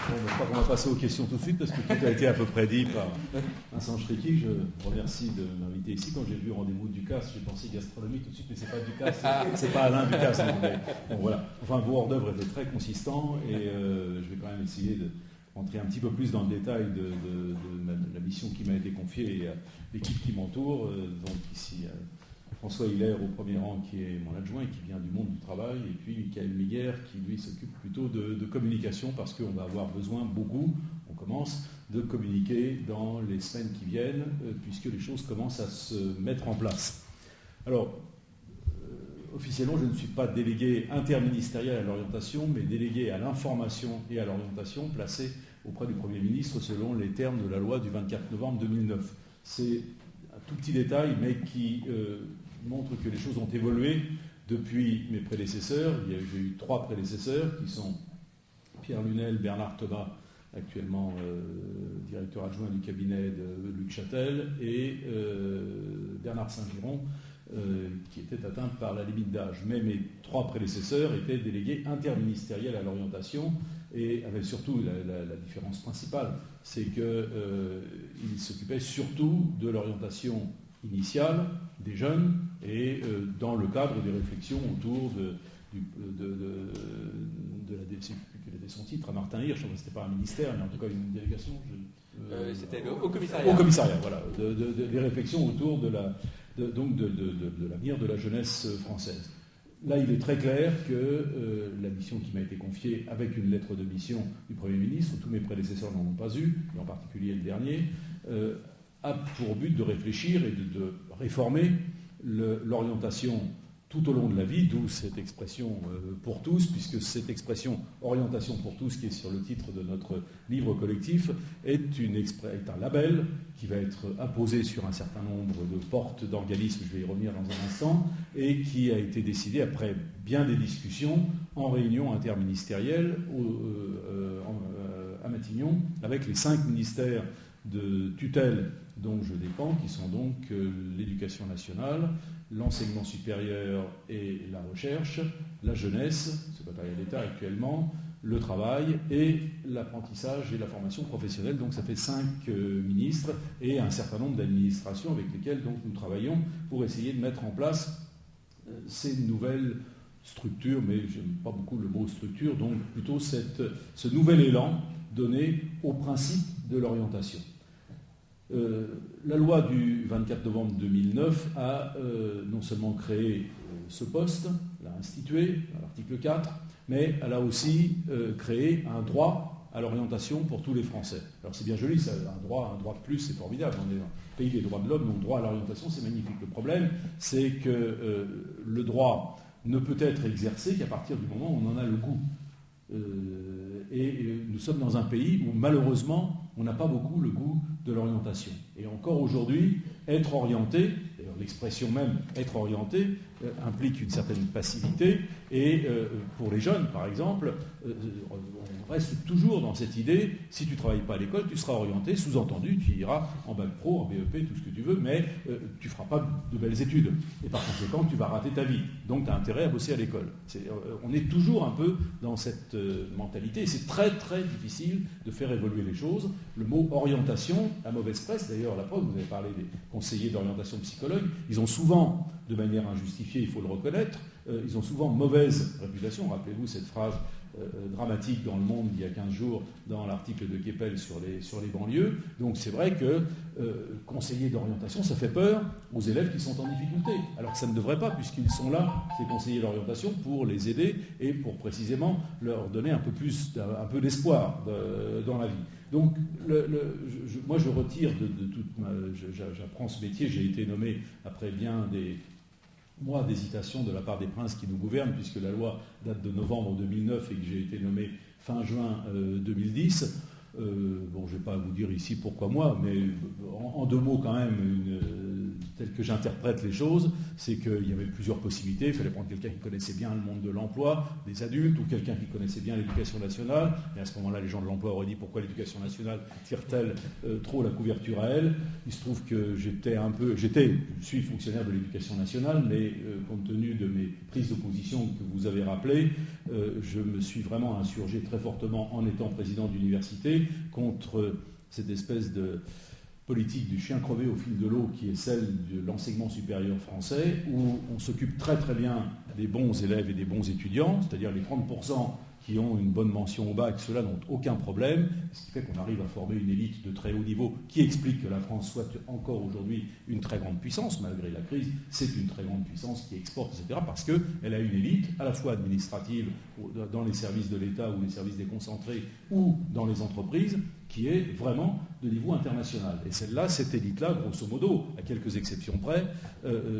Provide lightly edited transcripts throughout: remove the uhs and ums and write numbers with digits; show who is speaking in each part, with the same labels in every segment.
Speaker 1: Je crois qu'on va passer aux questions tout de suite parce que tout a été à peu près dit par Vincent Schrecky. Je remercie de m'inviter ici. Quand j'ai vu Rendez-vous Ducasse, j'ai pensé gastronomie tout de suite, mais c'est pas Ducasse, c'est pas Alain Ducasse. Bon, voilà. Enfin, vos hors-d'œuvre étaient très consistants et je vais quand même essayer de rentrer un petit peu plus dans le détail de la mission qui m'a été confiée et l'équipe qui m'entoure. Donc ici, François Hilaire au premier rang qui est mon adjoint et qui vient du monde du travail, et puis Michael Miguer qui lui s'occupe plutôt de communication parce qu'on va avoir besoin beaucoup, on commence, de communiquer dans les semaines qui viennent puisque les choses commencent à se mettre en place. Alors, officiellement, je ne suis pas délégué interministériel à l'orientation, mais délégué à l'information et à l'orientation placé auprès du Premier ministre selon les termes de la loi du 24 novembre 2009. C'est un tout petit détail, mais qui montre que les choses ont évolué depuis mes prédécesseurs. J'ai eu 3 prédécesseurs qui sont Pierre Lunel, Bernard Thomas, actuellement directeur adjoint du cabinet de Luc Châtel, et Bernard Saint-Giron, qui était atteint par la limite d'âge. Mais mes 3 prédécesseurs étaient délégués interministériels à l'orientation et avaient surtout la différence principale, c'est qu'ils s'occupaient surtout de l'orientation initiale des jeunes et dans le cadre des réflexions autour de son titre à Martin Hirsch, c'était pas un ministère, mais en tout cas une délégation.
Speaker 2: C'était le Haut Commissariat.
Speaker 1: Haut Commissariat, voilà, des réflexions autour de l'avenir de la jeunesse française. Là, il est très clair que la mission qui m'a été confiée avec une lettre de mission du Premier ministre, tous mes prédécesseurs n'en ont pas eu, et en particulier le dernier, a pour but de réfléchir et de réformer l'orientation tout au long de la vie, d'où cette expression pour tous, puisque cette expression orientation pour tous, qui est sur le titre de notre livre collectif, est un label qui va être apposé sur un certain nombre de portes d'organismes, je vais y revenir dans un instant, et qui a été décidé après bien des discussions en réunion interministérielle à Matignon, avec les 5 ministères de tutelle dont je dépends, qui sont donc l'éducation nationale, l'enseignement supérieur et la recherche, la jeunesse, secrétariat d'État actuellement, le travail et l'apprentissage et la formation professionnelle. Donc ça fait 5 ministres et un certain nombre d'administrations avec lesquelles donc, nous travaillons pour essayer de mettre en place ces nouvelles structures, mais j'aime pas beaucoup le mot structure, donc plutôt ce nouvel élan donné au principe de l'orientation. La loi du 24 novembre 2009 a non seulement créé ce poste, l'a institué à l'article 4, mais elle a aussi créé un droit à l'orientation pour tous les Français. Alors c'est bien joli, ça, un droit de plus, c'est formidable. On est dans le pays des droits de l'homme, donc droit à l'orientation, c'est magnifique. Le problème, c'est que le droit ne peut être exercé qu'à partir du moment où on en a le goût. Et nous sommes dans un pays où malheureusement on n'a pas beaucoup le goût de l'orientation. Et encore aujourd'hui, être orienté, d'ailleurs l'expression même être orienté, implique une certaine passivité. Et pour les jeunes, par exemple, on reste toujours dans cette idée, si tu ne travailles pas à l'école, tu seras orienté, sous-entendu, tu iras en bac pro, en BEP, tout ce que tu veux, mais tu ne feras pas de belles études. Et par conséquent, tu vas rater ta vie. Donc tu as intérêt à bosser à l'école. On est toujours un peu dans cette mentalité, et c'est très très difficile de faire évoluer les choses. Le mot orientation, la mauvaise presse, d'ailleurs la preuve, vous avez parlé des conseillers d'orientation psychologues, ils ont souvent, de manière injustifiée, il faut le reconnaître, ils ont souvent mauvaise réputation. Rappelez-vous cette phrase dramatique dans Le Monde il y a 15 jours dans l'article de Keppel sur les banlieues. Donc c'est vrai que conseiller d'orientation, ça fait peur aux élèves qui sont en difficulté. Alors que ça ne devrait pas, puisqu'ils sont là, ces conseillers d'orientation, pour les aider et pour précisément leur donner un peu d'espoir dans la vie. Donc moi je retire de toute j'apprends ce métier, j'ai été nommé après bien des mois d'hésitation de la part des princes qui nous gouvernent, puisque la loi date de novembre 2009 et que j'ai été nommé fin juin 2010. Bon, je ne vais pas vous dire ici pourquoi moi, mais en 2 mots quand même, tel que j'interprète les choses, c'est qu'il y avait plusieurs possibilités. Il fallait prendre quelqu'un qui connaissait bien le monde de l'emploi, des adultes, ou quelqu'un qui connaissait bien l'éducation nationale. Et à ce moment-là, les gens de l'emploi auraient dit pourquoi l'éducation nationale tire-t-elle trop la couverture à elle. Il se trouve que je suis fonctionnaire de l'éducation nationale, mais compte tenu de mes prises d'opposition que vous avez rappelées, je me suis vraiment insurgé très fortement en étant président d'université contre cette espèce de politique du chien crevé au fil de l'eau qui est celle de l'enseignement supérieur français, où on s'occupe très très bien des bons élèves et des bons étudiants, c'est-à-dire les 30% qui ont une bonne mention au bac, ceux-là n'ont aucun problème, ce qui fait qu'on arrive à former une élite de très haut niveau qui explique que la France soit encore aujourd'hui une très grande puissance, malgré la crise, c'est une très grande puissance qui exporte, etc., parce qu'elle a une élite à la fois administrative dans les services de l'État ou les services déconcentrés ou dans les entreprises, qui est vraiment de niveau international. Et celle-là, cette élite-là, grosso modo, à quelques exceptions près,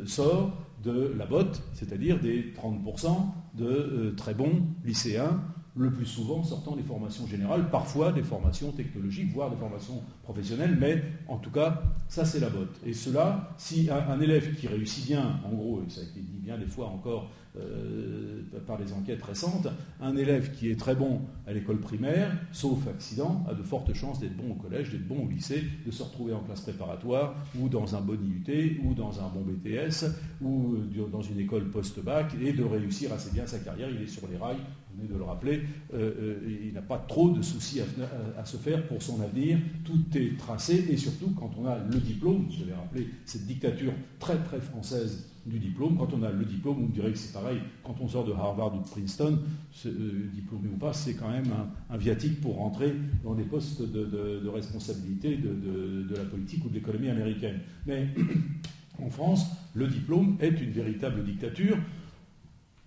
Speaker 1: sort de la botte, c'est-à-dire des 30% de très bons lycéens, le plus souvent sortant des formations générales, parfois des formations technologiques, voire des formations professionnelles, mais en tout cas, ça c'est la botte. Et cela, si un élève qui réussit bien, en gros, et ça a été dit bien des fois encore par les enquêtes récentes, un élève qui est très bon à l'école primaire, sauf accident, a de fortes chances d'être bon au collège, d'être bon au lycée, de se retrouver en classe préparatoire, ou dans un bon IUT, ou dans un bon BTS, ou dans une école post-bac, et de réussir assez bien sa carrière. Il est sur les rails, vous venez de le rappeler, il n'a pas trop de soucis à se faire pour son avenir, tout est tracé, et surtout quand on a le diplôme, je l'ai rappelé, cette dictature très très française du diplôme, quand on a le diplôme, on dirait que c'est pareil, quand on sort de Harvard ou de Princeton, diplômé ou pas, c'est quand même un viatique pour rentrer dans des postes de responsabilité de la politique ou de l'économie américaine. Mais en France, le diplôme est une véritable dictature.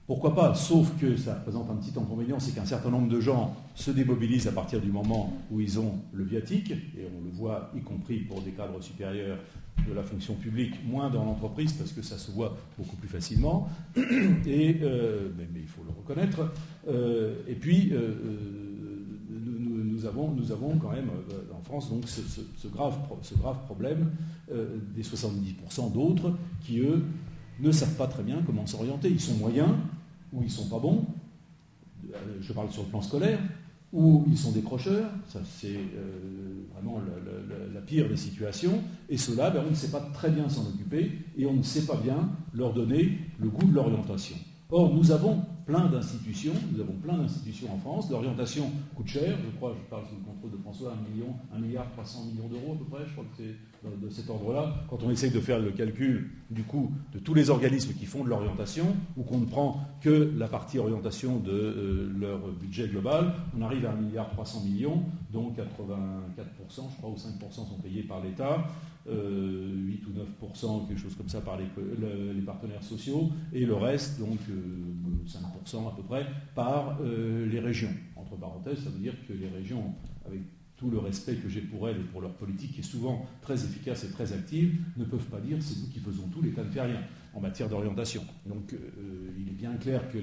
Speaker 1: Pourquoi pas, sauf que ça présente un petit inconvénient, c'est qu'un certain nombre de gens se démobilisent à partir du moment où ils ont le viatique, et on le voit y compris pour des cadres supérieurs de la fonction publique, moins dans l'entreprise, parce que ça se voit beaucoup plus facilement, mais il faut le reconnaître. Et puis, nous avons quand même en France donc, ce grave problème des 70% d'autres qui, eux, ne savent pas très bien comment s'orienter. Ils sont moyens, ou ils ne sont pas bons, je parle sur le plan scolaire, ou ils sont décrocheurs, ça c'est vraiment la pire des situations, et ceux-là, on ne sait pas très bien s'en occuper, et on ne sait pas bien leur donner le goût de l'orientation. Or, nous avons plein d'institutions en France, l'orientation coûte cher, je parle sous le contrôle de François, 1,3 milliard d'euros à peu près, je crois que c'est de cet ordre-là. Quand on essaye de faire le calcul du coût de tous les organismes qui font de l'orientation, ou qu'on ne prend que la partie orientation de leur budget global, on arrive à 1,3 milliard, dont 84%, je crois, ou 5% sont payés par l'État, 8 ou 9%, quelque chose comme ça, par les partenaires sociaux, et le reste, donc 5% à peu près, par les régions. Entre parenthèses, ça veut dire que les régions, avec tout le respect que j'ai pour elles et pour leur politique, qui est souvent très efficace et très active, ne peuvent pas dire c'est nous qui faisons tout, l'État ne fait rien en matière d'orientation. Donc il est bien clair que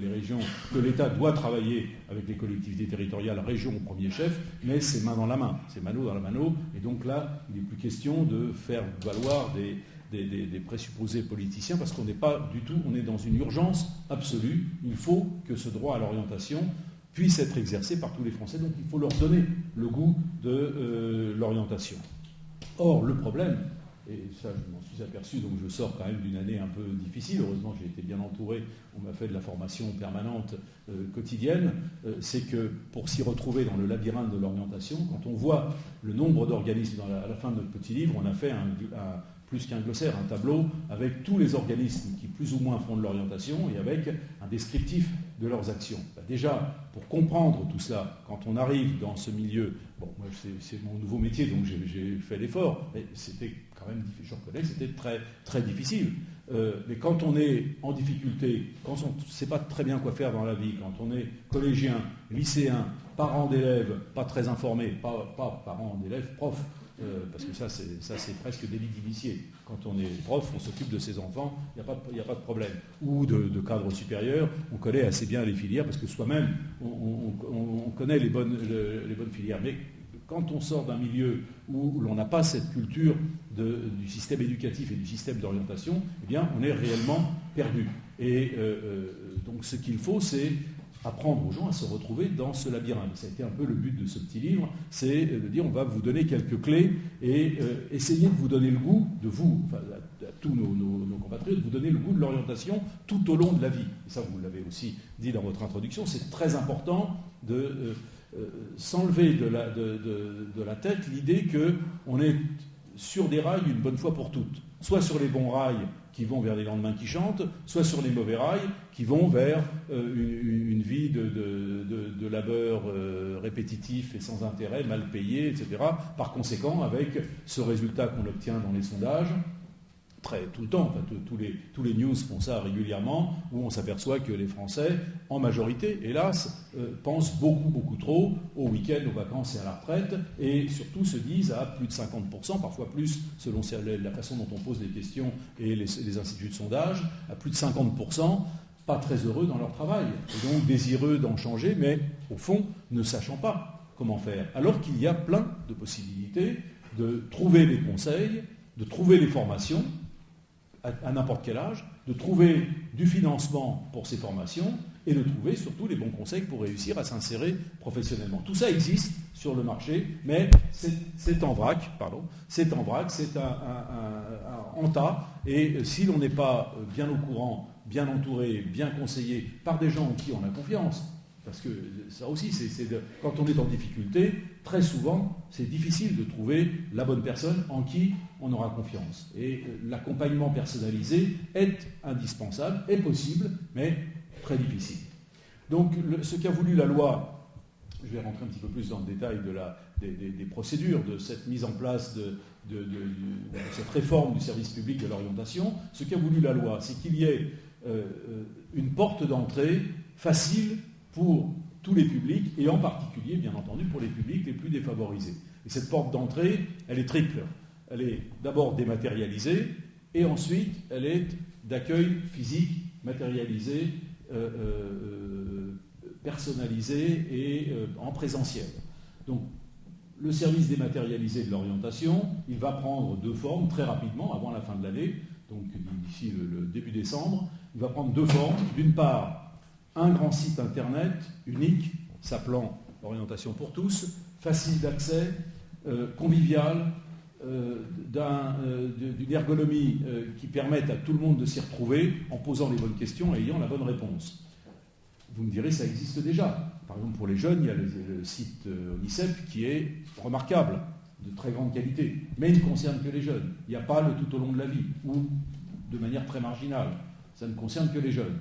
Speaker 1: l'État doit travailler avec les collectivités territoriales, régions au premier chef, mais c'est main dans la main, c'est mano dans la mano, et donc là, il n'est plus question de faire valoir des présupposés politiciens, parce qu'on n'est pas du tout, on est dans une urgence absolue. Il faut que ce droit à l'orientation puisse être exercé par tous les Français, donc il faut leur donner le goût de l'orientation. Or, le problème, et ça je m'en suis aperçu, donc je sors quand même d'une année un peu difficile, heureusement j'ai été bien entouré, on m'a fait de la formation permanente quotidienne, c'est que pour s'y retrouver dans le labyrinthe de l'orientation, quand on voit le nombre d'organismes, à la fin de notre petit livre, on a fait plus qu'un glossaire, un tableau avec tous les organismes qui plus ou moins font de l'orientation et avec un descriptif de leurs actions. Déjà, pour comprendre tout cela, quand on arrive dans ce milieu, bon, moi c'est mon nouveau métier, donc j'ai fait l'effort, mais c'était quand même, je reconnais que c'était très, très difficile. Mais quand on est en difficulté, quand on ne sait pas très bien quoi faire dans la vie, quand on est collégien, lycéen, parent d'élèves, pas très informé, pas parent d'élèves, prof, parce que ça c'est presque délit d'initié. Quand on est prof, on s'occupe de ses enfants, il n'y a pas de problème. Ou de cadre supérieur, on connaît assez bien les filières, parce que soi-même, on connaît les bonnes filières. Mais quand on sort d'un milieu où l'on n'a pas cette culture du système éducatif et du système d'orientation, eh bien, on est réellement perdu. Et donc, ce qu'il faut, c'est apprendre aux gens à se retrouver dans ce labyrinthe. Ça a été un peu le but de ce petit livre, c'est de dire on va vous donner quelques clés et essayer de vous donner le goût, de vous, enfin, à tous nos compatriotes, de vous donner le goût de l'orientation tout au long de la vie. Et ça, vous l'avez aussi dit dans votre introduction, c'est très important de s'enlever de la tête l'idée qu'on est sur des rails une bonne fois pour toutes. Soit sur les bons rails qui vont vers les lendemains qui chantent, soit sur les mauvais rails qui vont vers une vie de labeur répétitif et sans intérêt, mal payé, etc. Par conséquent, avec ce résultat qu'on obtient dans les sondages, tout le temps, enfin, tous les news font ça régulièrement, où on s'aperçoit que les Français, en majorité, hélas, pensent beaucoup trop au week-end, aux vacances et à la retraite, et surtout se disent à plus de 50%, parfois plus, selon la façon dont on pose les questions et les instituts de sondage, à plus de 50%, pas très heureux dans leur travail, et donc désireux d'en changer, mais au fond, ne sachant pas comment faire. Alors qu'il y a plein de possibilités de trouver des conseils, de trouver les formations, à n'importe quel âge, de trouver du financement pour ces formations et de trouver surtout les bons conseils pour réussir à s'insérer professionnellement. Tout ça existe sur le marché, mais c'est en vrac, c'est en tas, et si l'on n'est pas bien au courant, bien entouré, bien conseillé par des gens en qui on a confiance, parce que ça aussi, quand on est en difficulté, très souvent, c'est difficile de trouver la bonne personne en qui on aura confiance. Et l'accompagnement personnalisé est indispensable, est possible, mais très difficile. Donc, ce qu'a voulu la loi, je vais rentrer un petit peu plus dans le détail des procédures, de cette mise en place de cette réforme du service public de l'orientation, ce qu'a voulu la loi, c'est qu'il y ait une porte d'entrée facile pour tous les publics, et en particulier, bien entendu, pour les publics les plus défavorisés. Et cette porte d'entrée, elle est triple. Elle est d'abord dématérialisée, et ensuite, elle est d'accueil physique, matérialisé, personnalisé et en présentiel. Donc, le service dématérialisé de l'orientation, il va prendre deux formes très rapidement, avant la fin de l'année, donc d'ici le début décembre. Il va prendre deux formes. D'une part, un grand site internet unique, s'appelant Orientation pour tous, facile d'accès, convivial, d'une ergonomie qui permette à tout le monde de s'y retrouver en posant les bonnes questions et ayant la bonne réponse. Vous me direz, ça existe déjà. Par exemple, pour les jeunes, il y a le site ONICEP qui est remarquable, de très grande qualité, mais il ne concerne que les jeunes. Il n'y a pas le tout au long de la vie, ou de manière très marginale. Ça ne concerne que les jeunes.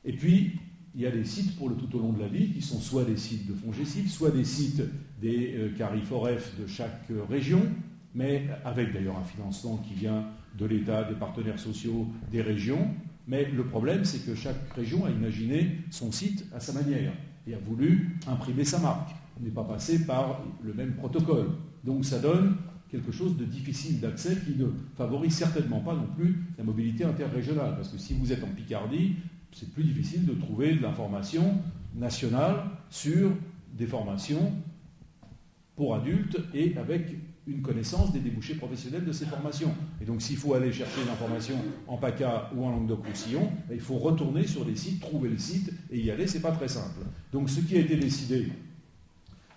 Speaker 1: Et puis, il y a des sites pour le tout au long de la vie, qui sont soit des sites de FONGECIF, soit des sites des CARIFOREF de chaque région, mais avec d'ailleurs un financement qui vient de l'État, des partenaires sociaux, des régions. Mais le problème, c'est que chaque région a imaginé son site à sa manière et a voulu imprimer sa marque. On n'est pas passé par le même protocole. Donc ça donne quelque chose de difficile d'accès qui ne favorise certainement pas non plus la mobilité interrégionale. Parce que si vous êtes en Picardie, c'est plus difficile de trouver de l'information nationale sur des formations pour adultes et avec une connaissance des débouchés professionnels de ces formations. Et donc s'il faut aller chercher une information en PACA ou en Languedoc-Roussillon, il faut retourner sur les sites, trouver le site et y aller, c'est pas très simple. Donc ce qui a été décidé,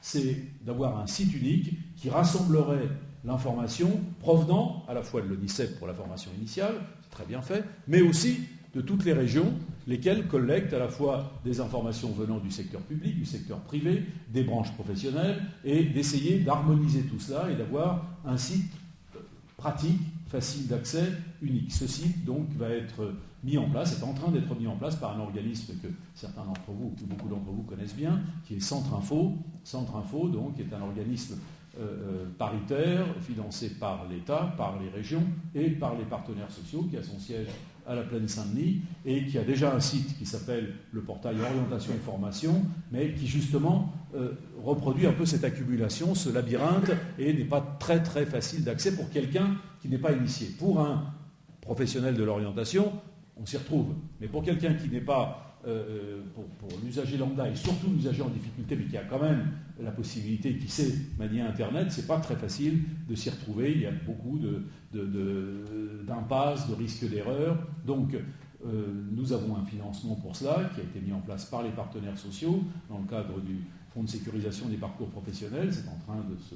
Speaker 1: c'est d'avoir un site unique qui rassemblerait l'information provenant à la fois de l'ONICEP pour la formation initiale, c'est très bien fait, mais aussi de toutes les régions, lesquelles collectent à la fois des informations venant du secteur public, du secteur privé, des branches professionnelles, et d'essayer d'harmoniser tout cela et d'avoir un site pratique, facile d'accès, unique. Ce site, donc, va être mis en place, est en train d'être mis en place par un organisme que certains d'entre vous, ou beaucoup d'entre vous connaissent bien, qui est Centre Info. Centre Info, donc, est un organisme paritaire, financé par l'État, par les régions et par les partenaires sociaux, qui a son siège à la Plaine Saint-Denis et qui a déjà un site qui s'appelle le portail Orientation et Formation, mais qui justement reproduit un peu cette accumulation, ce labyrinthe, et n'est pas très très facile d'accès pour quelqu'un qui n'est pas initié. Pour un professionnel de l'orientation, on s'y retrouve, mais pour quelqu'un qui n'est pas pour l'usager lambda et surtout l'usager en difficulté, mais qui a quand même la possibilité, qui sait manier Internet, c'est pas très facile de s'y retrouver. Il y a beaucoup d'impasses, de risques d'erreur. Donc, nous avons un financement pour cela qui a été mis en place par les partenaires sociaux dans le cadre du Fonds de sécurisation des parcours professionnels. C'est en train de se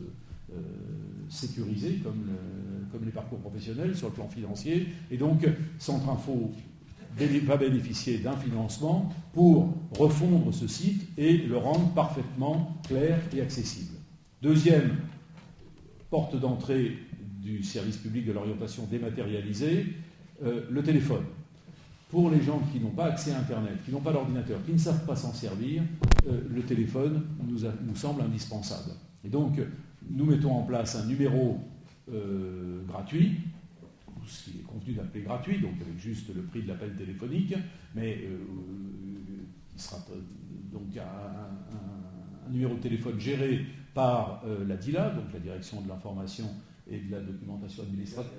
Speaker 1: sécurisé comme les parcours professionnels sur le plan financier. Et donc, Centre Info va bénéficier d'un financement pour refondre ce site et le rendre parfaitement clair et accessible. Deuxième porte d'entrée du service public de l'orientation dématérialisée, le téléphone. Pour les gens qui n'ont pas accès à Internet, qui n'ont pas d'ordinateur, qui ne savent pas s'en servir, le téléphone nous semble indispensable. Et donc, nous mettons en place un numéro gratuit, ce qui est convenu d'appeler gratuit, donc avec juste le prix de l'appel téléphonique, mais qui sera donc un numéro de téléphone géré par la DILA, donc la Direction de l'information et de la documentation administrative,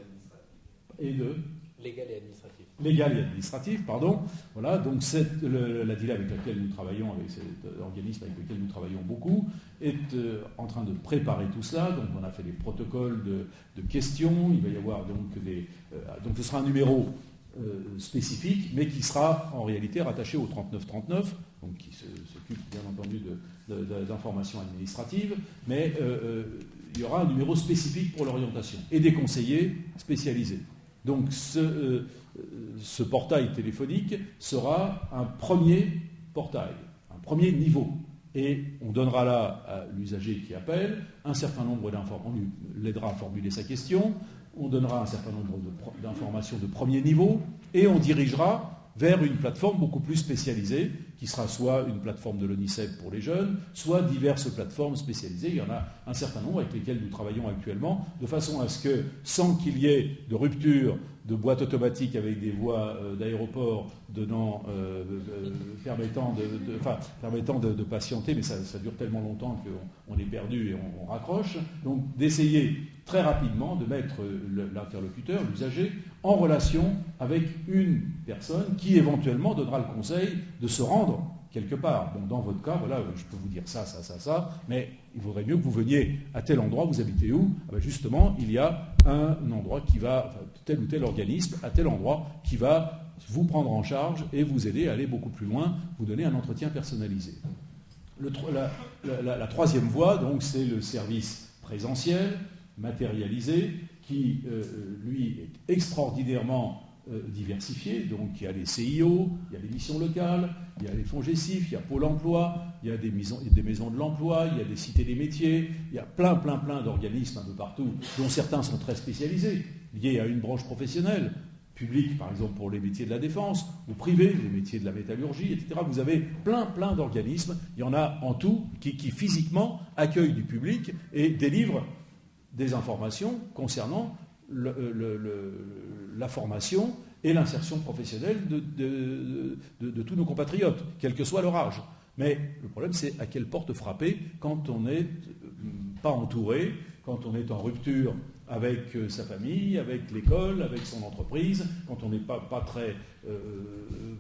Speaker 1: et de...
Speaker 2: Légal et administratif.
Speaker 1: Légal et administratif, pardon. Voilà, donc la DILA avec laquelle nous travaillons, avec cet organisme avec lequel nous travaillons beaucoup, est en train de préparer tout cela. Donc on a fait des protocoles de questions. Il va y avoir donc ce sera un numéro spécifique, mais qui sera en réalité rattaché au 3939, donc qui s'occupe bien entendu d'informations administratives, mais il y aura un numéro spécifique pour l'orientation et des conseillers spécialisés. Donc ce portail téléphonique sera un premier portail, un premier niveau. Et on donnera là à l'usager qui appelle un certain nombre d'informations, on l'aidera à formuler sa question, on donnera un certain nombre d'informations de premier niveau, et on dirigera vers une plateforme beaucoup plus spécialisée, qui sera soit une plateforme de l'ONICEP pour les jeunes, soit diverses plateformes spécialisées. Il y en a un certain nombre avec lesquelles nous travaillons actuellement, de façon à ce que, sans qu'il y ait de rupture de boîte automatique avec des voies d'aéroport permettant de patienter, mais ça dure tellement longtemps qu'on est perdu et on raccroche. Donc d'essayer très rapidement de mettre l'interlocuteur, l'usager, en relation avec une personne qui éventuellement donnera le conseil de se rendre quelque part. Bon, dans votre cas, voilà, je peux vous dire ça, mais il vaudrait mieux que vous veniez à tel endroit. Vous habitez où ? Ah ben justement, il y a un endroit qui va, tel ou tel organisme, à tel endroit, qui va vous prendre en charge et vous aider à aller beaucoup plus loin, vous donner un entretien personnalisé. La troisième voie, donc, c'est le service présentiel, matérialisé, qui, lui, est extraordinairement diversifié. Donc il y a les CIO, il y a les missions locales, il y a les fonds GESIF, il y a Pôle emploi, il y a des maisons de l'emploi, il y a des cités des métiers, il y a plein d'organismes un peu partout, dont certains sont très spécialisés, liés à une branche professionnelle, publique par exemple pour les métiers de la défense, ou privé, les métiers de la métallurgie, etc. Vous avez plein d'organismes, il y en a en tout, qui physiquement accueillent du public et délivrent des informations concernant la formation et l'insertion professionnelle de tous nos compatriotes, quel que soit leur âge. Mais le problème, c'est à quelle porte frapper quand on n'est pas entouré, quand on est en rupture avec sa famille, avec l'école, avec son entreprise, quand on n'est pas très...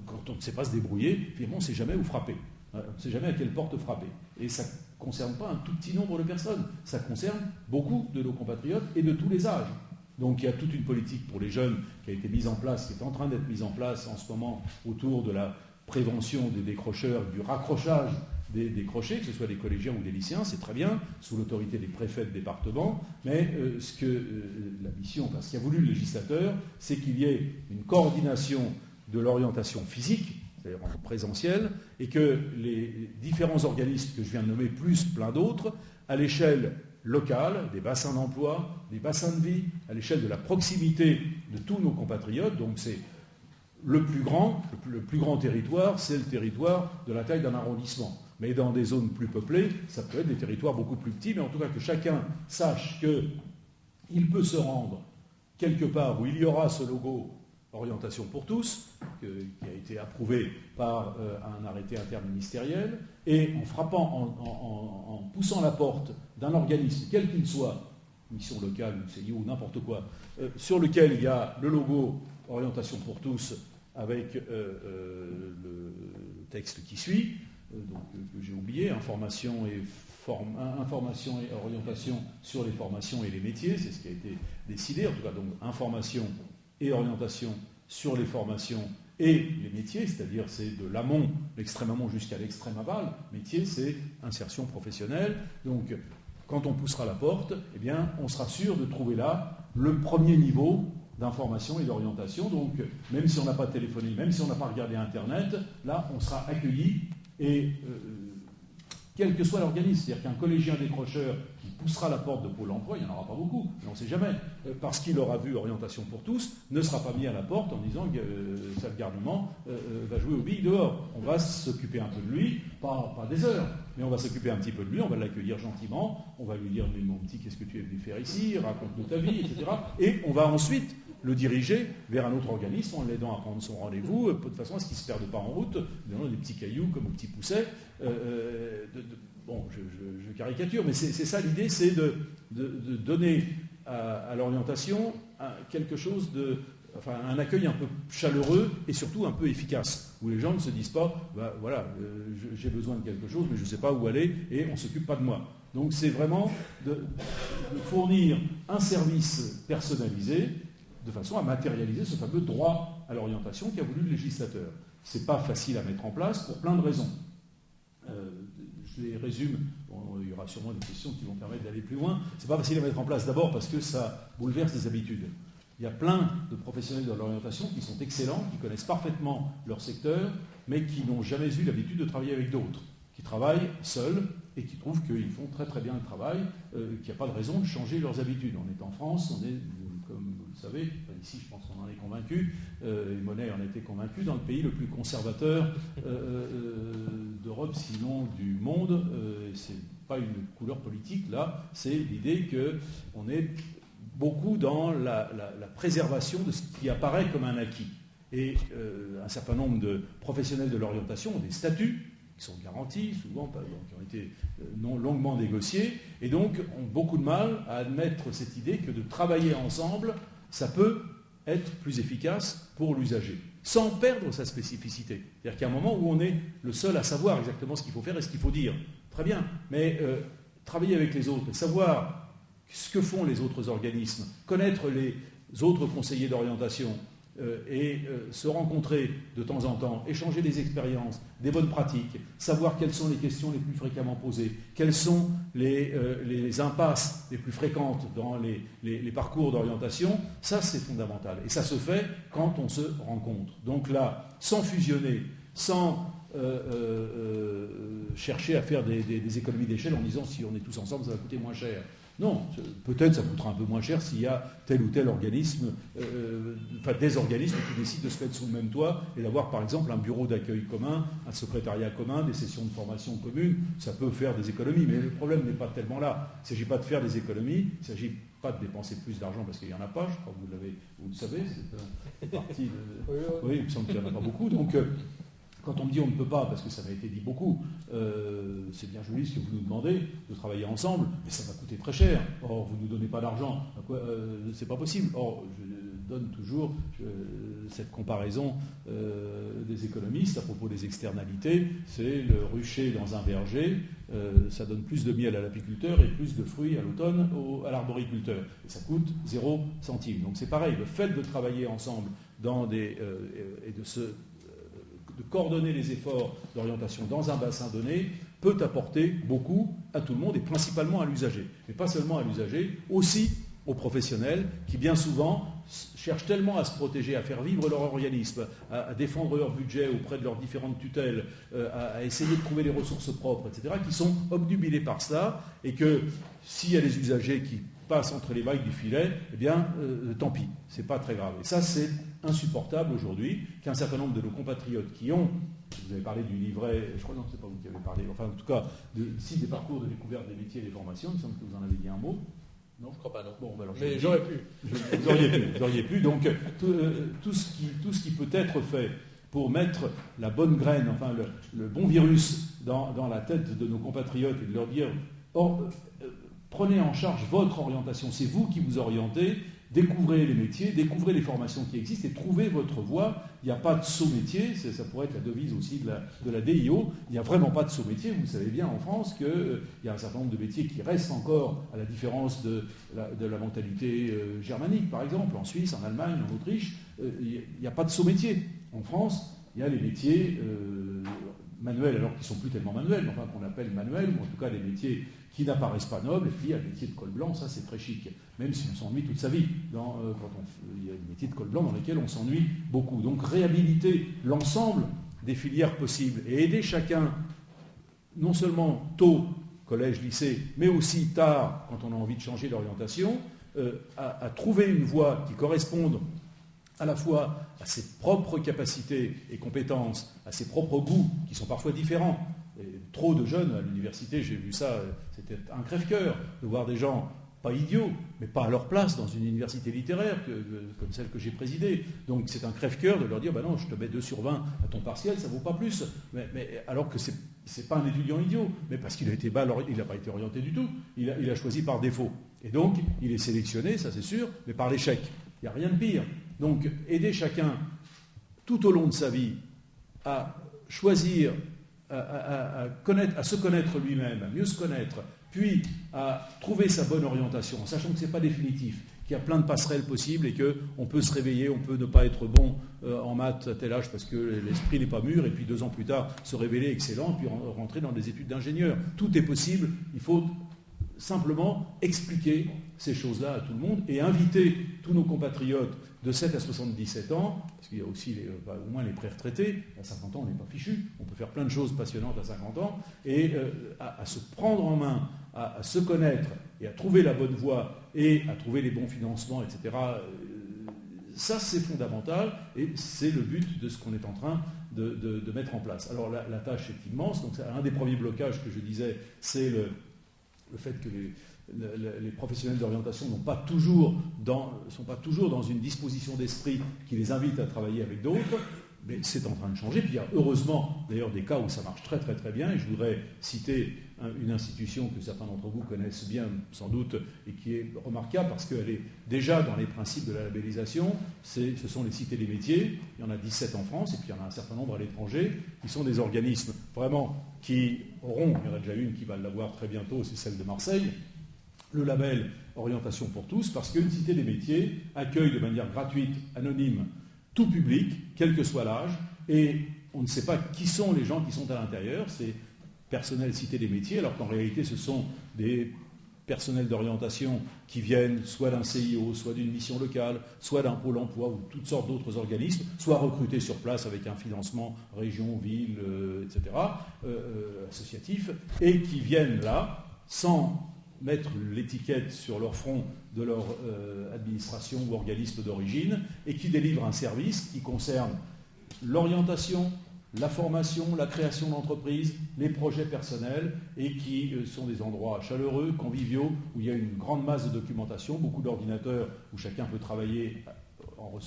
Speaker 1: quand on ne sait pas se débrouiller, finalement, on ne sait jamais où frapper. On ne sait jamais à quelle porte frapper. Et ça ne concerne pas un tout petit nombre de personnes. Ça concerne beaucoup de nos compatriotes et de tous les âges. Donc il y a toute une politique pour les jeunes qui a été mise en place, qui est en train d'être mise en place en ce moment autour de la prévention des décrocheurs, du raccrochage des décrochés, que ce soit des collégiens ou des lycéens, c'est très bien, sous l'autorité des préfets de département, mais ce qu'a voulu le législateur, c'est qu'il y ait une coordination de l'orientation physique, c'est-à-dire en présentiel, et que les différents organismes que je viens de nommer, plus plein d'autres, à l'échelle locale, des bassins d'emploi, des bassins de vie, à l'échelle de la proximité de tous nos compatriotes. Donc c'est le plus grand territoire, c'est le territoire de la taille d'un arrondissement. Mais dans des zones plus peuplées, ça peut être des territoires beaucoup plus petits, mais en tout cas que chacun sache qu'il peut se rendre quelque part où il y aura ce logo Orientation pour tous, qui a été approuvé par un arrêté interministériel, et en frappant, en poussant la porte d'un organisme, quel qu'il soit, mission locale, ou CIO, ou n'importe quoi, sur lequel il y a le logo Orientation pour tous avec le texte qui suit, que j'ai oublié, information et orientation sur les formations et les métiers, c'est ce qui a été décidé, en tout cas, donc information et orientation sur les formations et les métiers, c'est-à-dire c'est de l'amont, l'extrême amont jusqu'à l'extrême aval. Métier, c'est insertion professionnelle. Donc, quand on poussera la porte, eh bien, on sera sûr de trouver là le premier niveau d'information et d'orientation. Donc, même si on n'a pas téléphoné, même si on n'a pas regardé Internet, là, on sera accueilli et quel que soit l'organisme, c'est-à-dire qu'un collégien décrocheur qui poussera la porte de Pôle emploi, il n'y en aura pas beaucoup, mais on ne sait jamais, parce qu'il aura vu Orientation pour tous, ne sera pas mis à la porte en disant que ça, le garnement va jouer aux billes dehors. On va s'occuper un peu de lui, pas des heures, mais on va s'occuper un petit peu de lui, on va l'accueillir gentiment, on va lui dire « Mais mon petit, qu'est-ce que tu es venu faire ici? Raconte-nous ta vie, etc. » Et on va ensuite le diriger vers un autre organisme en l'aidant à prendre son rendez-vous, de façon à ce qu'il ne se perde pas en route, donnant des petits cailloux comme aux petits poussets. Bon, je caricature, mais c'est ça l'idée, c'est de donner à l'orientation quelque chose un accueil un peu chaleureux et surtout un peu efficace, où les gens ne se disent pas, j'ai besoin de quelque chose, mais je ne sais pas où aller et on ne s'occupe pas de moi. Donc c'est vraiment de fournir un service personnalisé de façon à matérialiser ce fameux droit à l'orientation qu'a voulu le législateur. Ce n'est pas facile à mettre en place pour plein de raisons. Je les résume, il y aura sûrement des questions qui vont permettre d'aller plus loin. Ce n'est pas facile à mettre en place d'abord parce que ça bouleverse des habitudes. Il y a plein de professionnels de l'orientation qui sont excellents, qui connaissent parfaitement leur secteur, mais qui n'ont jamais eu l'habitude de travailler avec d'autres, qui travaillent seuls et qui trouvent qu'ils font très très bien le travail, qu'il n'y a pas de raison de changer leurs habitudes. On est en France, on est, comme vous le savez, ici je pense qu'on en est convaincu, et Monet en était convaincu, dans le pays le plus conservateur d'Europe, sinon du monde. C'est pas une couleur politique là, c'est l'idée qu'on est beaucoup dans la préservation de ce qui apparaît comme un acquis. Et un certain nombre de professionnels de l'orientation ont des statuts qui sont garantis, souvent qui ont été longuement négociés, et donc ont beaucoup de mal à admettre cette idée que de travailler ensemble, ça peut être plus efficace pour l'usager, sans perdre sa spécificité. C'est-à-dire qu'il y a un moment où on est le seul à savoir exactement ce qu'il faut faire et ce qu'il faut dire. Très bien, mais travailler avec les autres, savoir ce que font les autres organismes, connaître les autres conseillers d'orientation, et se rencontrer de temps en temps, échanger des expériences, des bonnes pratiques, savoir quelles sont les questions les plus fréquemment posées, quelles sont les impasses les plus fréquentes dans les parcours d'orientation, ça c'est fondamental. Et ça se fait quand on se rencontre. Donc là, sans fusionner, sans chercher à faire des économies d'échelle en disant si on est tous ensemble, ça va coûter moins cher. Non, peut-être ça coûtera un peu moins cher s'il y a tel ou tel organisme, des organismes qui décident de se mettre sous le même toit et d'avoir par exemple un bureau d'accueil commun, un secrétariat commun, des sessions de formation communes. Ça peut faire des économies, mais le problème n'est pas tellement là. Il ne s'agit pas de faire des économies, il ne s'agit pas de dépenser plus d'argent parce qu'il n'y en a pas, je crois que vous le savez, c'est partie de... Oui, il me semble qu'il n'y en a pas beaucoup. Donc, quand on me dit on ne peut pas, parce que ça m'a été dit beaucoup, c'est bien joli ce que vous nous demandez, de travailler ensemble, mais ça va coûter très cher. Or, vous ne nous donnez pas d'argent, c'est pas possible. Or, je donne toujours cette comparaison des économistes à propos des externalités. C'est le rucher dans un verger, ça donne plus de miel à l'apiculteur et plus de fruits à l'automne à l'arboriculteur. Et ça coûte 0 centime. Donc c'est pareil, le fait de travailler ensemble et de coordonner les efforts d'orientation dans un bassin donné peut apporter beaucoup à tout le monde et principalement à l'usager. Mais pas seulement à l'usager, aussi aux professionnels qui bien souvent cherchent tellement à se protéger, à faire vivre leur organisme, à défendre leur budget auprès de leurs différentes tutelles, à essayer de trouver les ressources propres, etc., qui sont obnubilés par cela et que s'il y a des usagers qui passent entre les mailles du filet, eh bien, tant pis, c'est pas très grave. Et ça, c'est insupportable aujourd'hui qu'un certain nombre de nos compatriotes qui ont, vous avez parlé du livret, je crois non, c'est pas vous qui avez parlé, enfin en tout cas, des parcours de découverte des métiers et des formations, il me semble que vous en avez dit un mot.
Speaker 2: Non, je crois pas, non.
Speaker 1: Bon, alors,
Speaker 2: mais j'aurais pu.
Speaker 1: Vous auriez pu. Donc, tout ce qui peut être fait pour mettre la bonne graine, enfin le bon virus dans la tête de nos compatriotes et de leur dire prenez en charge votre orientation, c'est vous qui vous orientez, découvrez les métiers, découvrez les formations qui existent et trouvez votre voie. Il n'y a pas de saut métier, ça pourrait être la devise aussi de la DIO. Il n'y a vraiment pas de saut métier. Vous savez bien en France qu'il y a un certain nombre de métiers qui restent encore, à la différence de la mentalité germanique, par exemple, en Suisse, en Allemagne, en Autriche. Il n'y a pas de saut métier. En France, il y a les métiers manuels, alors qu'ils ne sont plus tellement manuels, mais enfin qu'on appelle manuels, ou en tout cas les métiers qui n'apparaissent pas nobles, et puis il y a le métier de col blanc, ça c'est très chic, même si on s'ennuie toute sa vie. Il y a des métiers de col blanc dans lesquels on s'ennuie beaucoup. Donc réhabiliter l'ensemble des filières possibles et aider chacun, non seulement tôt, collège, lycée, mais aussi tard, quand on a envie de changer d'orientation, à trouver une voie qui corresponde à la fois à ses propres capacités et compétences, à ses propres goûts, qui sont parfois différents. Et trop de jeunes à l'université, j'ai vu ça, c'était un crève-cœur de voir des gens pas idiots, mais pas à leur place dans une université littéraire comme celle que j'ai présidée. Donc c'est un crève-cœur de leur dire non, je te mets 2 sur 20 à ton partiel, ça ne vaut pas plus. Mais alors que c'est pas un étudiant idiot, mais parce qu'il il n'a pas été orienté du tout. Il a choisi par défaut. Et donc il est sélectionné, ça c'est sûr, mais par l'échec. Il n'y a rien de pire. Donc aider chacun tout au long de sa vie à choisir, à se connaître lui-même, à mieux se connaître, puis à trouver sa bonne orientation, en sachant que ce n'est pas définitif, qu'il y a plein de passerelles possibles et qu'on peut se réveiller, on peut ne pas être bon en maths à tel âge parce que l'esprit n'est pas mûr, et puis 2 ans plus tard se révéler excellent, puis rentrer dans des études d'ingénieur. Tout est possible, il faut simplement expliquer ces choses-là à tout le monde et inviter tous nos compatriotes de 7 à 77 ans, parce qu'il y a aussi au moins les pré-retraités, à 50 ans on n'est pas fichu, on peut faire plein de choses passionnantes à 50 ans, et à se prendre en main, à se connaître et à trouver la bonne voie et à trouver les bons financements, etc. Ça c'est fondamental et c'est le but de ce qu'on est en train de mettre en place. Alors la tâche est immense, donc un des premiers blocages que je disais, c'est le fait que les professionnels d'orientation sont pas toujours dans une disposition d'esprit qui les invite à travailler avec d'autres, mais c'est en train de changer. Puis il y a heureusement d'ailleurs des cas où ça marche très très très bien, et je voudrais citer une institution que certains d'entre vous connaissent bien sans doute et qui est remarquable parce qu'elle est déjà dans les principes de la labellisation. Ce sont les cités des métiers, il y en a 17 en France et puis il y en a un certain nombre à l'étranger, qui sont des organismes vraiment qui auront, il y en a déjà une qui va l'avoir très bientôt, c'est celle de Marseille, le label Orientation pour tous, parce qu'une cité des métiers accueille de manière gratuite, anonyme, tout public, quel que soit l'âge, et on ne sait pas qui sont les gens qui sont à l'intérieur, c'est personnel cité des métiers, alors qu'en réalité ce sont des personnels d'orientation qui viennent soit d'un CIO, soit d'une mission locale, soit d'un pôle emploi ou toutes sortes d'autres organismes, soit recrutés sur place avec un financement région, ville, etc., associatif, et qui viennent là sans mettre l'étiquette sur leur front de leur administration ou organisme d'origine, et qui délivrent un service qui concerne l'orientation, la formation, la création d'entreprises, les projets personnels, et qui sont des endroits chaleureux, conviviaux, où il y a une grande masse de documentation, beaucoup d'ordinateurs, où chacun peut travailler,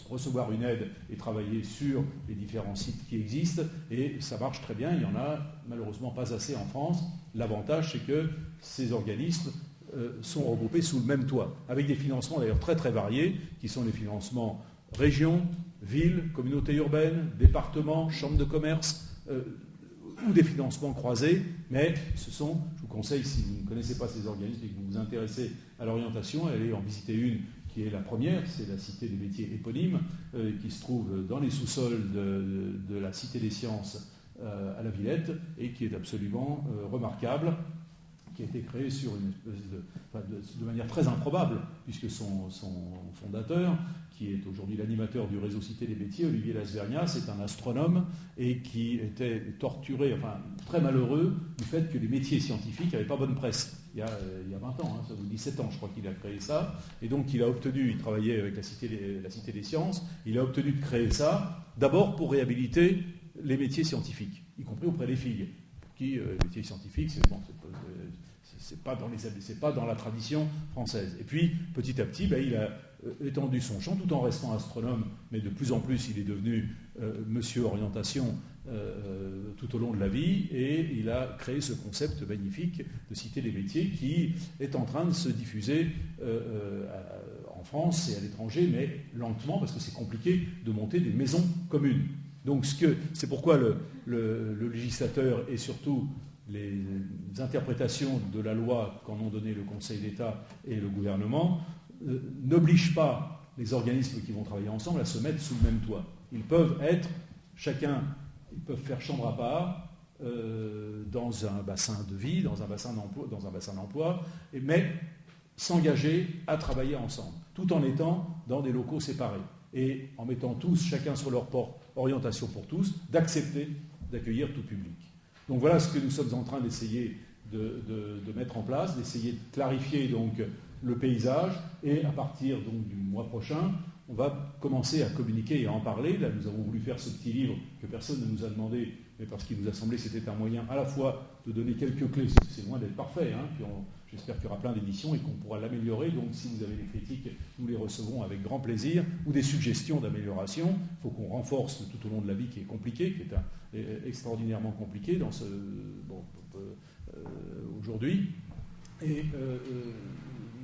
Speaker 1: recevoir une aide et travailler sur les différents sites qui existent, et ça marche très bien. Il n'y en a malheureusement pas assez en France. L'avantage, c'est que ces organismes sont regroupés sous le même toit, avec des financements d'ailleurs très très variés, qui sont les financements région, ville, communauté urbaine, département, chambre de commerce, ou des financements croisés, mais je vous conseille, si vous ne connaissez pas ces organismes et que vous vous intéressez à l'orientation, allez en visiter une qui est la première, c'est la Cité des métiers éponyme, qui se trouve dans les sous-sols de la Cité des sciences à la Villette, et qui est absolument remarquable, qui a été créé sur une espèce de manière très improbable, puisque son fondateur, qui est aujourd'hui l'animateur du réseau Cité des métiers, Olivier Lasvernia, c'est un astronome et qui était torturé, enfin très malheureux du fait que les métiers scientifiques n'avaient pas bonne presse. Il y a 20 ans, ça vous dit 7 ans, je crois qu'il a créé ça, et donc il travaillait avec la Cité des sciences, il a obtenu de créer ça, d'abord pour réhabiliter les métiers scientifiques, y compris auprès des filles, qui, les métiers scientifiques, c'est pas dans la tradition française. Et puis, petit à petit, il a étendu son champ, tout en restant astronome, mais de plus en plus, il est devenu monsieur orientation tout au long de la vie, et il a créé ce concept magnifique de Cité des métiers qui est en train de se diffuser en France et à l'étranger, mais lentement, parce que c'est compliqué de monter des maisons communes. Donc c'est pourquoi le législateur et surtout les interprétations de la loi qu'en ont donné le Conseil d'État et le gouvernement n'obligent pas les organismes qui vont travailler ensemble à se mettre sous le même toit. Ils peuvent être, ils peuvent faire chambre à part dans un bassin de vie, dans un bassin d'emploi, mais s'engager à travailler ensemble, tout en étant dans des locaux séparés et en mettant tous, chacun sur leur porte, orientation pour tous, d'accepter d'accueillir tout public. Donc voilà ce que nous sommes en train d'essayer de mettre en place, d'essayer de clarifier donc le paysage, et à partir donc du mois prochain, on va commencer à communiquer et à en parler. Là, nous avons voulu faire ce petit livre que personne ne nous a demandé, mais parce qu'il nous a semblé que c'était un moyen à la fois de donner quelques clés, c'est loin d'être parfait, hein, puis j'espère qu'il y aura plein d'éditions et qu'on pourra l'améliorer. Donc si vous avez des critiques, nous les recevrons avec grand plaisir, ou des suggestions d'amélioration. Il faut qu'on renforce tout au long de la vie qui est compliqué, qui est extraordinairement compliqué dans aujourd'hui. Et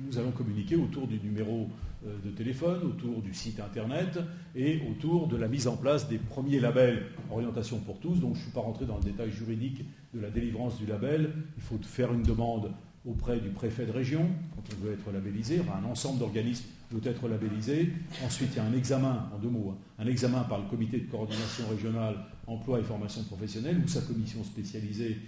Speaker 1: nous allons communiquer autour du numéro de téléphone, autour du site internet et autour de la mise en place des premiers labels Orientation pour tous. Donc je ne suis pas rentré dans le détail juridique de la délivrance du label. Il faut faire une demande auprès du préfet de région quand on veut être labellisé. Enfin, un ensemble d'organismes doit être labellisé. Ensuite, il y a un examen, en 2 mots, un examen par le comité de coordination régionale emploi et formation professionnelle ou sa commission spécialisée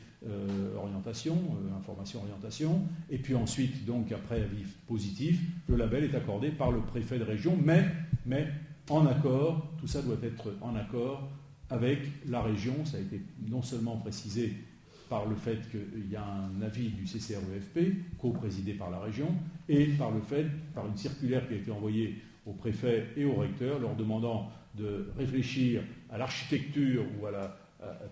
Speaker 1: orientation, information orientation, et puis ensuite, donc après avis positif, le label est accordé par le préfet de région, mais en accord, tout ça doit être en accord avec la région. Ça a été non seulement précisé par le fait qu'il y a un avis du CCREFP, co-présidé par la région, et par une circulaire qui a été envoyée au préfet et au recteur, leur demandant de réfléchir à l'architecture ou à la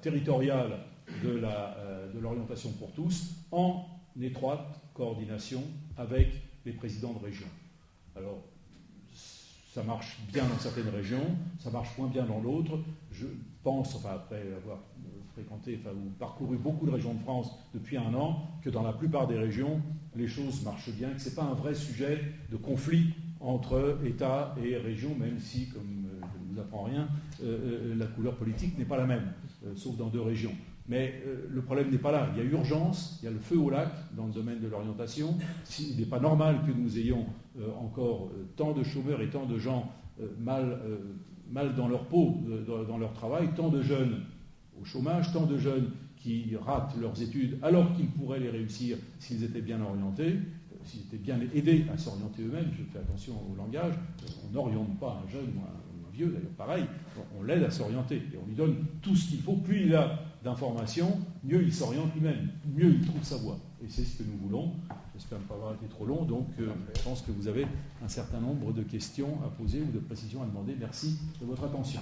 Speaker 1: territoriale de l'orientation pour tous, en étroite coordination avec les présidents de région. Alors, ça marche bien dans certaines régions, ça marche moins bien dans d'autres. Je pense, après avoir fréquenté, ou parcouru beaucoup de régions de France depuis 1 an, que dans la plupart des régions, les choses marchent bien, que ce n'est pas un vrai sujet de conflit entre État et région, même si, comme je ne vous apprends rien, la couleur politique n'est pas la même, sauf dans 2 régions. Mais le problème n'est pas là. Il y a urgence, il y a le feu au lac dans le domaine de l'orientation. Il n'est pas normal que nous ayons encore tant de chômeurs et tant de gens mal dans leur peau, dans leur travail, tant de jeunes au chômage, tant de jeunes qui ratent leurs études alors qu'ils pourraient les réussir s'ils étaient bien orientés, s'ils étaient bien aidés à s'orienter eux-mêmes. Je fais attention au langage. On n'oriente pas un jeune ou un vieux, d'ailleurs pareil. On l'aide à s'orienter et on lui donne tout ce qu'il faut. Plus il a d'informations, mieux il s'oriente lui-même, mieux il trouve sa voie. Et c'est ce que nous voulons. J'espère ne pas avoir été trop long. Donc je pense que vous avez un certain nombre de questions à poser ou de précisions à demander. Merci de votre attention.